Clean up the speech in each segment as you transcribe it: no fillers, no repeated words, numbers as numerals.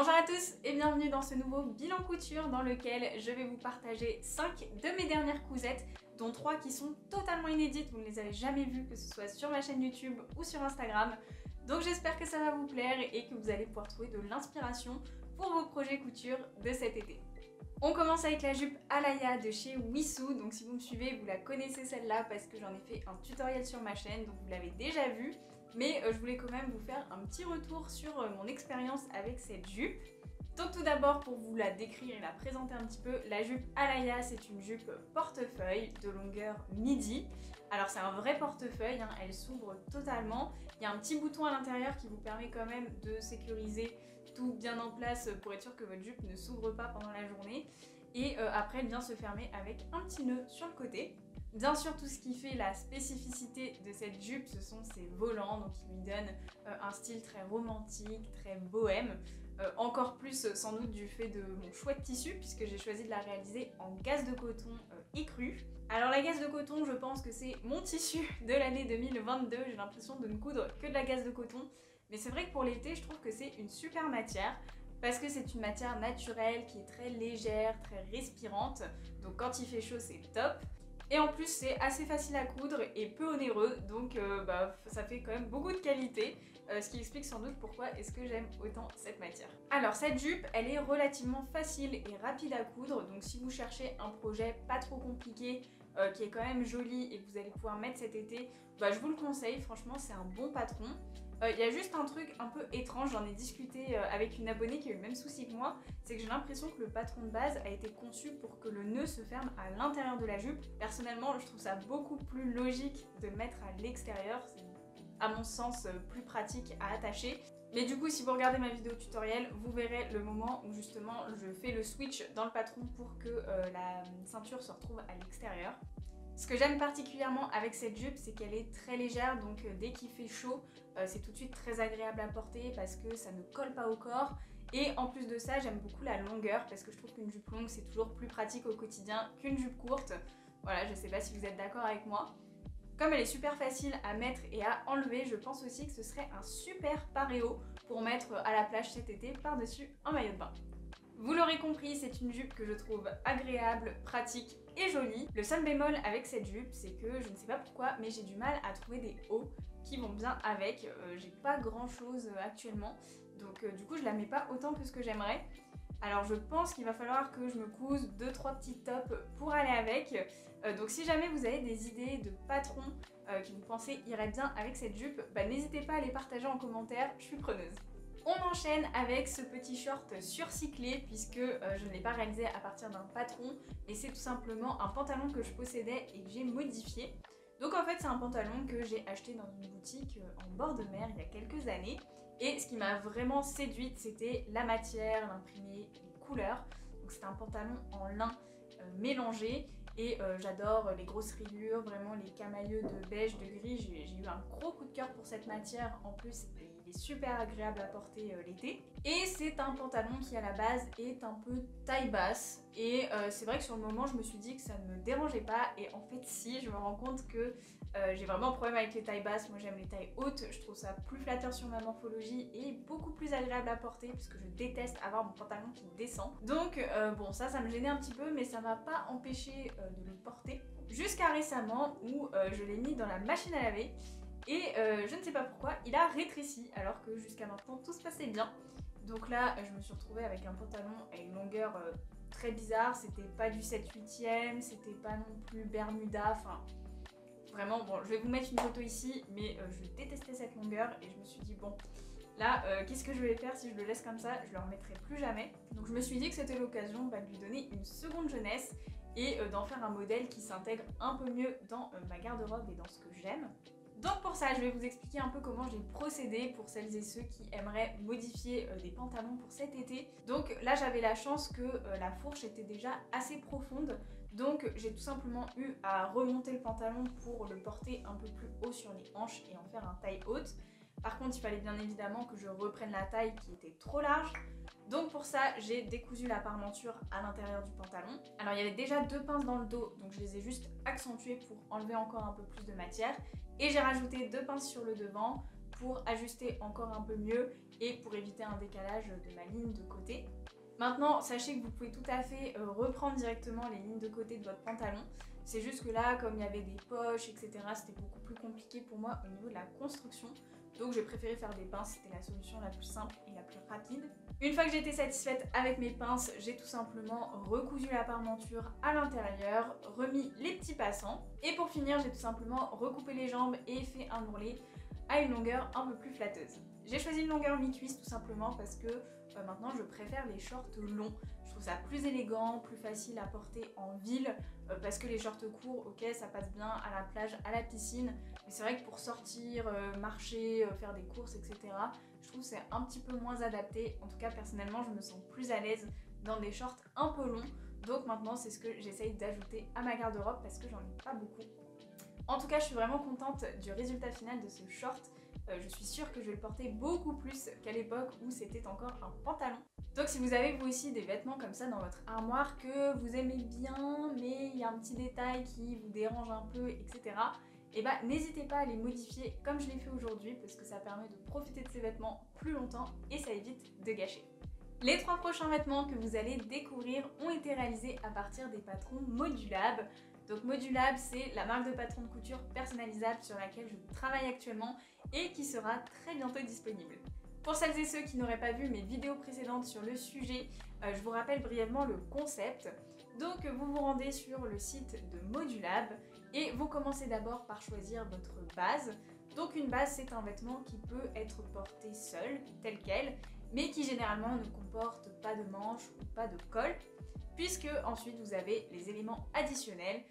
Bonjour à tous et bienvenue dans ce nouveau bilan couture dans lequel je vais vous partager 5 de mes dernières cousettes, dont 3 qui sont totalement inédites, vous ne les avez jamais vues, que ce soit sur ma chaîne YouTube ou sur Instagram. Donc j'espère que ça va vous plaire et que vous allez pouvoir trouver de l'inspiration pour vos projets couture de cet été. On commence avec la jupe Alaya de chez Wissou, donc si vous me suivez, vous la connaissez celle-là parce que j'en ai fait un tutoriel sur ma chaîne, donc vous l'avez déjà vu. Mais je voulais quand même vous faire un petit retour sur mon expérience avec cette jupe. Donc tout d'abord, pour vous la décrire et la présenter un petit peu, la jupe Alaya, c'est une jupe portefeuille de longueur midi. Alors c'est un vrai portefeuille, hein, elle s'ouvre totalement. Il y a un petit bouton à l'intérieur qui vous permet quand même de sécuriser tout bien en place pour être sûr que votre jupe ne s'ouvre pas pendant la journée. Et après, elle vient se fermer avec un petit nœud sur le côté. Bien sûr, tout ce qui fait la spécificité de cette jupe, ce sont ses volants, donc qui lui donnent un style très romantique, très bohème. Encore plus sans doute du fait de mon choix de tissu, puisque j'ai choisi de la réaliser en gaze de coton écrue. Alors la gaze de coton, je pense que c'est mon tissu de l'année 2022, j'ai l'impression de ne coudre que de la gaze de coton. Mais c'est vrai que pour l'été, je trouve que c'est une super matière. Parce que c'est une matière naturelle qui est très légère, très respirante. Donc quand il fait chaud, c'est top. Et en plus c'est assez facile à coudre et peu onéreux, donc ça fait quand même beaucoup de qualité, ce qui explique sans doute pourquoi est-ce que j'aime autant cette matière. Alors cette jupe, elle est relativement facile et rapide à coudre, donc si vous cherchez un projet pas trop compliqué, qui est quand même joli et que vous allez pouvoir mettre cet été, je vous le conseille, franchement c'est un bon patron. Il y a juste un truc un peu étrange, j'en ai discuté avec une abonnée qui a eu le même souci que moi, c'est que j'ai l'impression que le patron de base a été conçu pour que le nœud se ferme à l'intérieur de la jupe. Personnellement, je trouve ça beaucoup plus logique de le mettre à l'extérieur, c'est à mon sens plus pratique à attacher. Mais du coup, si vous regardez ma vidéo tutoriel, vous verrez le moment où justement je fais le switch dans le patron pour que la ceinture se retrouve à l'extérieur. Ce que j'aime particulièrement avec cette jupe, c'est qu'elle est très légère, donc dès qu'il fait chaud, c'est tout de suite très agréable à porter parce que ça ne colle pas au corps. Et en plus de ça, j'aime beaucoup la longueur parce que je trouve qu'une jupe longue, c'est toujours plus pratique au quotidien qu'une jupe courte. Voilà, je sais pas si vous êtes d'accord avec moi. Comme elle est super facile à mettre et à enlever, je pense aussi que ce serait un super paréo pour mettre à la plage cet été par-dessus un maillot de bain. Vous l'aurez compris, c'est une jupe que je trouve agréable, pratique et jolie. Le seul bémol avec cette jupe, c'est que je ne sais pas pourquoi, mais j'ai du mal à trouver des hauts qui vont bien avec. J'ai pas grand chose actuellement, donc du coup je la mets pas autant que ce que j'aimerais. Alors je pense qu'il va falloir que je me couse 2-3 petits tops pour aller avec. Donc si jamais vous avez des idées de patrons qui vous pensez iraient bien avec cette jupe, n'hésitez pas à les partager en commentaire, je suis preneuse. On enchaîne avec ce petit short surcyclé puisque je ne l'ai pas réalisé à partir d'un patron et c'est tout simplement un pantalon que je possédais et que j'ai modifié. Donc en fait c'est un pantalon que j'ai acheté dans une boutique en bord de mer il y a quelques années et ce qui m'a vraiment séduite c'était la matière, l'imprimé, les couleurs. Donc c'est un pantalon en lin mélangé et j'adore les grosses rayures, vraiment les camailleux de beige, de gris. J'ai eu un gros coup de cœur pour cette matière, en plus il est super agréable à porter l'été. Et c'est un pantalon qui à la base est un peu taille basse et c'est vrai que sur le moment je me suis dit que ça ne me dérangeait pas et en fait si, je me rends compte que j'ai vraiment un problème avec les tailles basses. Moi j'aime les tailles hautes, je trouve ça plus flatteur sur ma morphologie et beaucoup plus agréable à porter puisque je déteste avoir mon pantalon qui descend. Donc bon ça me gênait un petit peu mais ça m'a pas empêché de le porter jusqu'à récemment où je l'ai mis dans la machine à laver et je ne sais pas pourquoi il a rétréci alors que jusqu'à maintenant tout se passait bien. Donc là je me suis retrouvée avec un pantalon à une longueur très bizarre, c'était pas du 7/8e, c'était pas non plus Bermuda, enfin vraiment bon, je vais vous mettre une photo ici mais je détestais cette longueur et je me suis dit bon là qu'est-ce que je vais faire si je le laisse comme ça, je le remettrai plus jamais. Donc je me suis dit que c'était l'occasion de lui donner une seconde jeunesse et d'en faire un modèle qui s'intègre un peu mieux dans ma garde-robe et dans ce que j'aime. Donc pour ça, je vais vous expliquer un peu comment j'ai procédé pour celles et ceux qui aimeraient modifier des pantalons pour cet été. Donc là, j'avais la chance que la fourche était déjà assez profonde. Donc j'ai tout simplement eu à remonter le pantalon pour le porter un peu plus haut sur les hanches et en faire un taille haute. Par contre, il fallait bien évidemment que je reprenne la taille qui était trop large. Donc pour ça, j'ai décousu la parmenture à l'intérieur du pantalon. Alors il y avait déjà 2 pinces dans le dos, donc je les ai juste accentuées pour enlever encore un peu plus de matière. Et j'ai rajouté 2 pinces sur le devant pour ajuster encore un peu mieux et pour éviter un décalage de ma ligne de côté. Maintenant, sachez que vous pouvez tout à fait reprendre directement les lignes de côté de votre pantalon. C'est juste que là, comme il y avait des poches, etc., c'était beaucoup plus compliqué pour moi au niveau de la construction. Donc j'ai préféré faire des pinces, c'était la solution la plus simple et la plus rapide. Une fois que j'étais satisfaite avec mes pinces, j'ai tout simplement recousu la parmenture à l'intérieur, remis les petits passants. Et pour finir, j'ai tout simplement recoupé les jambes et fait un ourlet à une longueur un peu plus flatteuse. J'ai choisi une longueur mi-cuisse tout simplement parce que maintenant je préfère les shorts longs. Je trouve ça plus élégant, plus facile à porter en ville parce que les shorts courts, ok, ça passe bien à la plage, à la piscine. Mais c'est vrai que pour sortir, marcher, faire des courses, etc., je trouve que c'est un petit peu moins adapté. En tout cas, personnellement, je me sens plus à l'aise dans des shorts un peu longs. Donc maintenant, c'est ce que j'essaye d'ajouter à ma garde-robe parce que j'en ai pas beaucoup. En tout cas, je suis vraiment contente du résultat final de ce short. Je suis sûre que je vais le porter beaucoup plus qu'à l'époque où c'était encore un pantalon. Donc si vous avez vous aussi des vêtements comme ça dans votre armoire que vous aimez bien mais il y a un petit détail qui vous dérange un peu, etc., et bah n'hésitez pas à les modifier comme je l'ai fait aujourd'hui parce que ça permet de profiter de ces vêtements plus longtemps et ça évite de gâcher. Les 3 prochains vêtements que vous allez découvrir ont été réalisés à partir des patrons Modulab. Donc Modulab, c'est la marque de patron de couture personnalisable sur laquelle je travaille actuellement et qui sera très bientôt disponible. Pour celles et ceux qui n'auraient pas vu mes vidéos précédentes sur le sujet, je vous rappelle brièvement le concept. Donc vous vous rendez sur le site de Modulab et vous commencez d'abord par choisir votre base. Donc une base, c'est un vêtement qui peut être porté seul, tel quel, mais qui généralement ne comporte pas de manches ou pas de col, puisque ensuite vous avez les éléments additionnels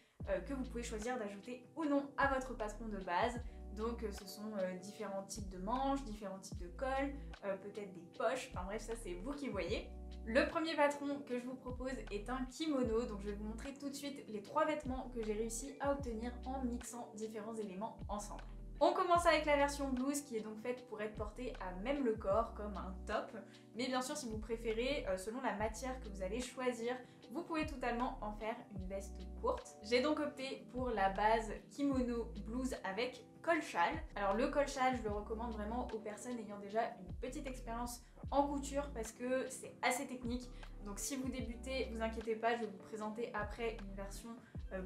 que vous pouvez choisir d'ajouter ou non à votre patron de base. Donc ce sont différents types de manches, différents types de cols, peut-être des poches, enfin bref, ça c'est vous qui voyez. Le premier patron que je vous propose est un kimono, donc je vais vous montrer tout de suite les 3 vêtements que j'ai réussi à obtenir en mixant différents éléments ensemble. On commence avec la version blouse qui est donc faite pour être portée à même le corps comme un top. Mais bien sûr, si vous préférez, selon la matière que vous allez choisir, vous pouvez totalement en faire une veste courte. J'ai donc opté pour la base kimono blouse avec col châle. Alors le col châle, je le recommande vraiment aux personnes ayant déjà une petite expérience en couture parce que c'est assez technique. Donc si vous débutez, vous inquiétez pas, je vais vous présenter après une version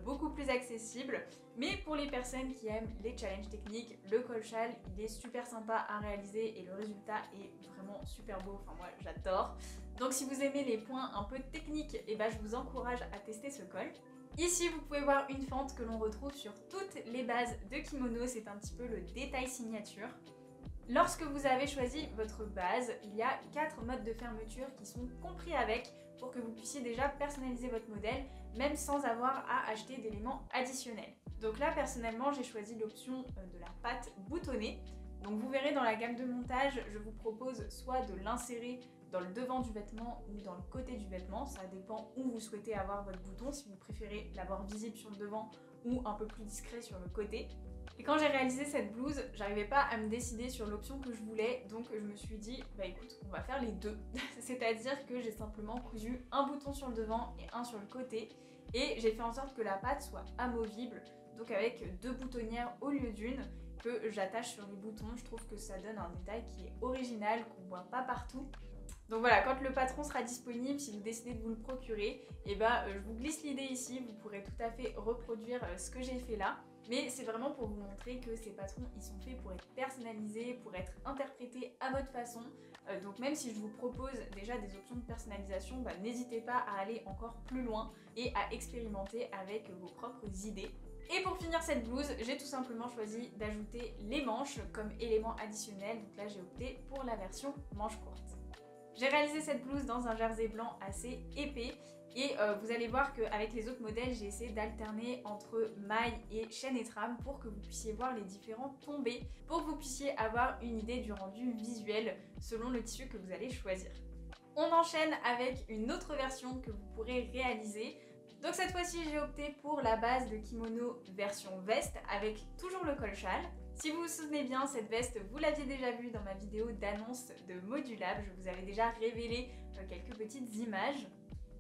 beaucoup plus accessible. Mais pour les personnes qui aiment les challenges techniques, le col châle, il est super sympa à réaliser et le résultat est vraiment super beau. Enfin moi j'adore. Donc si vous aimez les points un peu techniques, et ben, je vous encourage à tester ce col. Ici vous pouvez voir une fente que l'on retrouve sur toutes les bases de kimono, c'est un petit peu le détail signature. Lorsque vous avez choisi votre base, il y a 4 modes de fermeture qui sont compris avec pour que vous puissiez déjà personnaliser votre modèle, même sans avoir à acheter d'éléments additionnels. Donc là, personnellement, j'ai choisi l'option de la patte boutonnée. Donc vous verrez dans la gamme de montage, je vous propose soit de l'insérer dans le devant du vêtement ou dans le côté du vêtement, ça dépend où vous souhaitez avoir votre bouton, si vous préférez l'avoir visible sur le devant ou un peu plus discret sur le côté. Et quand j'ai réalisé cette blouse, j'arrivais pas à me décider sur l'option que je voulais, donc je me suis dit, bah écoute, on va faire les deux. C'est-à-dire que j'ai simplement cousu un bouton sur le devant et un sur le côté, et j'ai fait en sorte que la patte soit amovible, donc avec 2 boutonnières au lieu d'une, que j'attache sur les boutons. Je trouve que ça donne un détail qui est original, qu'on voit pas partout. Donc voilà, quand le patron sera disponible, si vous décidez de vous le procurer, et ben, je vous glisse l'idée ici, vous pourrez tout à fait reproduire ce que j'ai fait là. Mais c'est vraiment pour vous montrer que ces patrons, ils sont faits pour être personnalisés, pour être interprétés à votre façon. Donc même si je vous propose déjà des options de personnalisation, bah, n'hésitez pas à aller encore plus loin et à expérimenter avec vos propres idées. Et pour finir cette blouse, j'ai tout simplement choisi d'ajouter les manches comme élément additionnel. Donc là, j'ai opté pour la version manche courte. J'ai réalisé cette blouse dans un jersey blanc assez épais et vous allez voir qu'avec les autres modèles, j'ai essayé d'alterner entre maille et chaîne et trame pour que vous puissiez voir les différents tombés, pour que vous puissiez avoir une idée du rendu visuel selon le tissu que vous allez choisir. On enchaîne avec une autre version que vous pourrez réaliser. Donc cette fois-ci, j'ai opté pour la base de kimono version veste avec toujours le col châle. Si vous vous souvenez bien, cette veste, vous l'aviez déjà vue dans ma vidéo d'annonce de Modulab. Je vous avais déjà révélé quelques petites images.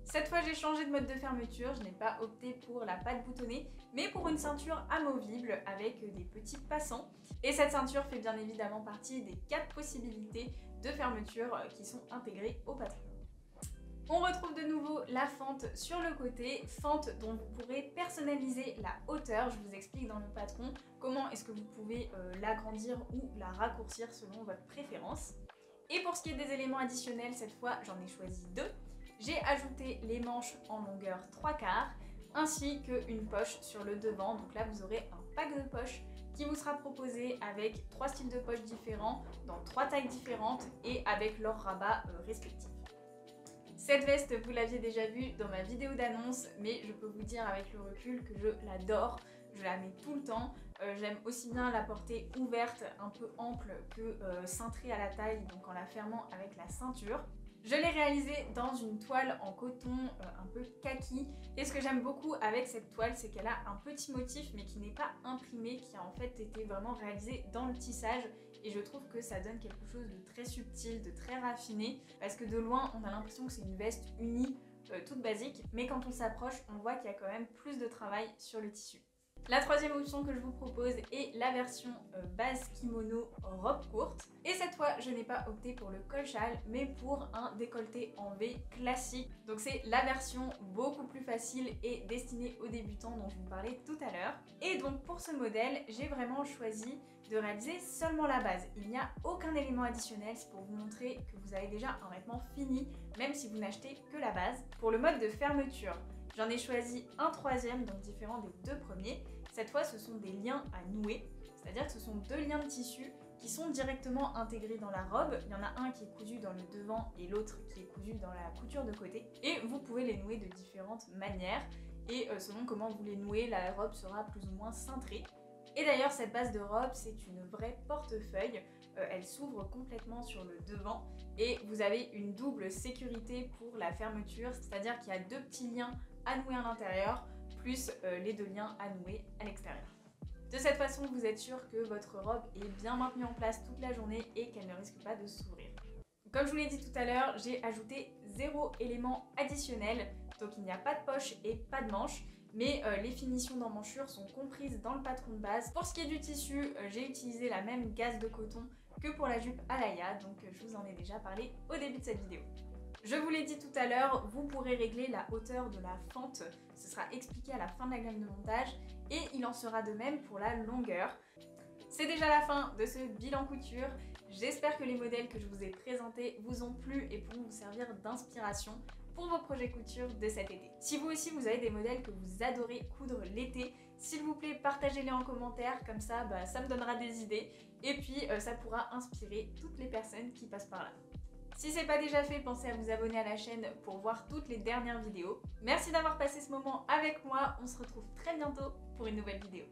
Cette fois j'ai changé de mode de fermeture, je n'ai pas opté pour la patte boutonnée, mais pour une ceinture amovible avec des petits passants. Et cette ceinture fait bien évidemment partie des 4 possibilités de fermeture qui sont intégrées au patron. On retrouve de nouveau la fente sur le côté, fente dont vous pourrez personnaliser la hauteur. Je vous explique dans le patron comment est-ce que vous pouvez l'agrandir ou la raccourcir selon votre préférence. Et pour ce qui est des éléments additionnels, cette fois j'en ai choisi 2. J'ai ajouté les manches en longueur 3/4 ainsi qu'une poche sur le devant. Donc là vous aurez un pack de poches qui vous sera proposé avec 3 styles de poches différents, dans 3 tailles différentes et avec leurs rabats respectifs. Cette veste, vous l'aviez déjà vue dans ma vidéo d'annonce, mais je peux vous dire avec le recul que je l'adore. Je la mets tout le temps. J'aime aussi bien la porter ouverte, un peu ample, que cintrée à la taille, donc en la fermant avec la ceinture. Je l'ai réalisée dans une toile en coton un peu kaki. Et ce que j'aime beaucoup avec cette toile, c'est qu'elle a un petit motif, mais qui n'est pas imprimé, qui a en fait été vraiment réalisé dans le tissage. Et je trouve que ça donne quelque chose de très subtil, de très raffiné, parce que de loin, on a l'impression que c'est une veste unie, toute basique, mais quand on s'approche, on voit qu'il y a quand même plus de travail sur le tissu. La troisième option que je vous propose est la version base kimono robe courte. Et cette fois, je n'ai pas opté pour le col-châle, mais pour un décolleté en V classique. Donc c'est la version beaucoup plus facile et destinée aux débutants dont je vous parlais tout à l'heure. Et donc pour ce modèle, j'ai vraiment choisi de réaliser seulement la base. Il n'y a aucun élément additionnel, c'est pour vous montrer que vous avez déjà un vêtement fini, même si vous n'achetez que la base. Pour le mode de fermeture, j'en ai choisi un troisième, donc différent des 2 premiers. Cette fois, ce sont des liens à nouer, c'est-à-dire que ce sont 2 liens de tissu qui sont directement intégrés dans la robe. Il y en a un qui est cousu dans le devant et l'autre qui est cousu dans la couture de côté. Et vous pouvez les nouer de différentes manières. Et selon comment vous les nouez, la robe sera plus ou moins cintrée. Et d'ailleurs, cette base de robe, c'est une vraie portefeuille. Elle s'ouvre complètement sur le devant et vous avez une double sécurité pour la fermeture, c'est-à-dire qu'il y a 2 petits liens à nouer à l'intérieur, plus les 2 liens à nouer à l'extérieur. De cette façon, vous êtes sûr que votre robe est bien maintenue en place toute la journée et qu'elle ne risque pas de s'ouvrir. Comme je vous l'ai dit tout à l'heure, j'ai ajouté 0 élément additionnel, donc il n'y a pas de poche et pas de manche. Mais les finitions d'emmanchure sont comprises dans le patron de base. Pour ce qui est du tissu, j'ai utilisé la même gaze de coton que pour la jupe Alaya, donc je vous en ai déjà parlé au début de cette vidéo. Je vous l'ai dit tout à l'heure, vous pourrez régler la hauteur de la fente, ce sera expliqué à la fin de la gamme de montage, et il en sera de même pour la longueur. C'est déjà la fin de ce bilan couture. J'espère que les modèles que je vous ai présentés vous ont plu et pourront vous servir d'inspiration pour vos projets couture de cet été. Si vous aussi vous avez des modèles que vous adorez coudre l'été, s'il vous plaît partagez-les en commentaire, comme ça ça me donnera des idées et puis ça pourra inspirer toutes les personnes qui passent par là. Si ce n'est pas déjà fait, pensez à vous abonner à la chaîne pour voir toutes les dernières vidéos. Merci d'avoir passé ce moment avec moi, on se retrouve très bientôt pour une nouvelle vidéo.